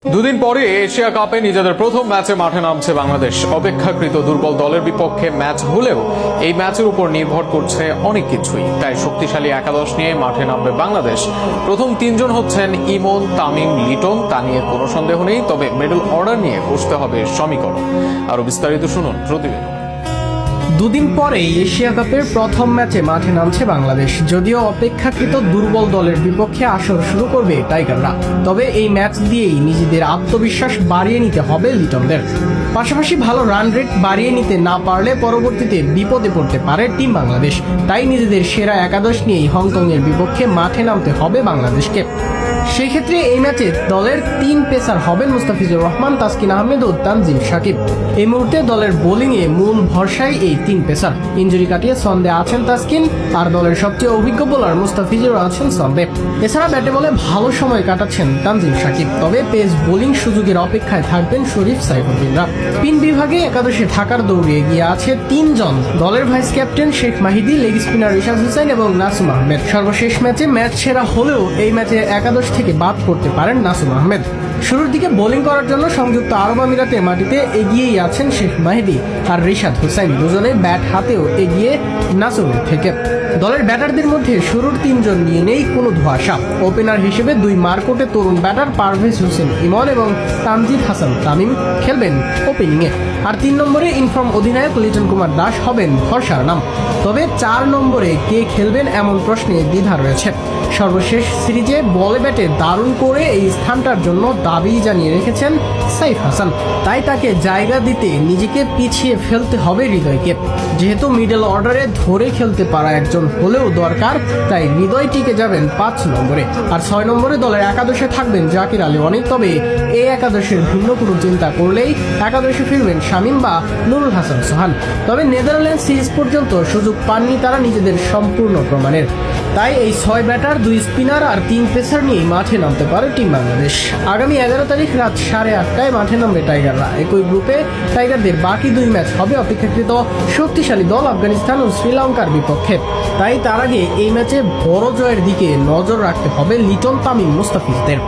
দুদিন পরে এশিয়া কাপে নিজেদের প্রথম ম্যাচে মাঠে নামছে বাংলাদেশ। অপেক্ষাকৃত দুর্বল দলের বিপক্ষে ম্যাচ হলেও এই ম্যাচের উপর নির্ভর করছে অনেক কিছুই। তাই শক্তিশালী একাদশ নিয়ে মাঠে নামবে বাংলাদেশ। প্রথম তিনজন হচ্ছেন ইমন, তামিম, লিটন। তা নিয়ে কোনো সন্দেহ নেই, তবে মিডল অর্ডার নিয়ে বসতে হবে সমীকরণ। আরো বিস্তারিত শুনুন প্রতিবেদন। দুদিন পরেই এশিয়া কাপের প্রথম ম্যাচে মাঠে নামছে বাংলাদেশ। যদিও অপেক্ষাকৃত দুর্বল দলের বিপক্ষে আসর শুরু করবে টাইগাররা, তবে এই ম্যাচ দিয়েই নিজেদের আত্মবিশ্বাস বাড়িয়ে নিতে হবে লিটনদের। পাশাপাশি ভালো রান রেট বাড়িয়ে নিতে না পারলে পরবর্তীতে বিপদে পড়তে পারে টিম বাংলাদেশ। তাই নিজেদের সেরা একাদশ নিয়েই হংকংয়ের বিপক্ষে মাঠে নামতে হবে বাংলাদেশকে। সেই ক্ষেত্রে এই ম্যাচে দলের তিন পেসার হবেন মুস্তাফিজুর রহমান, তাসকিন আহমেদ ও তানজিম সাকিব। এই মুহূর্তে দলের বোলিংয়ে মূল ভরসায় এই তিন পেসার। ইনজুরি কাটিয়ে সন্দে আছেন তাসকিন, আর দলের সবচেয়ে অভিজ্ঞ বোলার মুস্তাফিজুর আছেন সন্দে। এছাড়া ব্যাটে বলে ভালো সময় কাটাচ্ছেন তানজিম সাকিব। তবে পেস বোলিং সুযোগের অপেক্ষায় থাকবেন শরীফ সাইফুদ্দিনরা। স্পিন বিভাগে একাদশে থাকার দৌড়ে এগিয়ে আছে তিনজন। দলের vice captain Sheikh Mahidi, leg spinner Rishad Hossain এবং নাসুম আহমেদ। সর্বশেষ ম্যাচে ম্যাচ সেরা হলেও এই ম্যাচে একাদশ থেকে বাদ পড়তে পারেন নাসুম আহমেদ। শুরুর দিকে বোলিং করার জন্য সংযুক্ত আরব আমিরাতে মাটিতে এগিয়েই আছেন শেখ মাহিদি আর রিশাদ হোসেন। দুজনে ব্যাট হাতেও এগিয়ে নাসুমের থেকে। দলের ব্যাটারদের মধ্যে শুরুর তিনজন নিয়ে নেই কোনো ধোঁয়াশা। ওপেনার হিসেবে দুই মারকোটে তরুণ ব্যাটার পারভেজ হোসেন ইমন এবং তানজিদ হাসান তামিম খেলবেন ওপেনিংয়ে। আর 3 নম্বরে ইনফর্ম অধিনায়ক লিটন কুমার দাস হবেন ভরসার নাম। তবে 4 নম্বরে কে খেলবেন এমন প্রশ্নে দ্বিধা রয়েছে। সর্বশেষ সিরিজে বলে ব্যাটে দারুণ করে এই স্থানটার জন্য দাবি জানিয়ে রেখেছেন সাইফ হাসান। তাই তাকে জায়গা দিতে নিজেকে পিছিয়ে ফেলতে হবে হৃদয়কে। যেহেতু মিডল অর্ডারে ধরে খেলতে পারা একজন হলেও দরকার, তাই হৃদয় টিকে যাবেন 5 নম্বরে। আর 6 নম্বরে দলের একাদশে থাকবেন জাকির আলী অনিক। তবে এই একাদশের ভিন্ন কোনো চিন্তা করলেই একাদশে ফিরবেন শামীম বা নুরুল হাসান সোহান। তবে নেদারল্যান্ড সিরিজ পর্যন্ত সুযোগ পাননি তারা নিজেদের সম্পূর্ণ প্রমাণের। তাই এই 6 ব্যাটার, 2 স্পিনার আর 3 পেসার নিয়ে মাঠে নামতে পারে টিম বাংলাদেশ। আগামী 11 তারিখ রাত 8:30টায় মাঠে নামবে টাইগাররা। একই গ্রুপে টাইগারদের বাকি 2 ম্যাচ হবে অপেক্ষাকৃত শক্তিশালী দল আফগানিস্তান ও শ্রীলঙ্কার বিপক্ষে। তাই তার আগে এই ম্যাচে বড় জয়ের দিকে নজর রাখতে হবে লিটন, তামিম, মুস্তাফিজদের।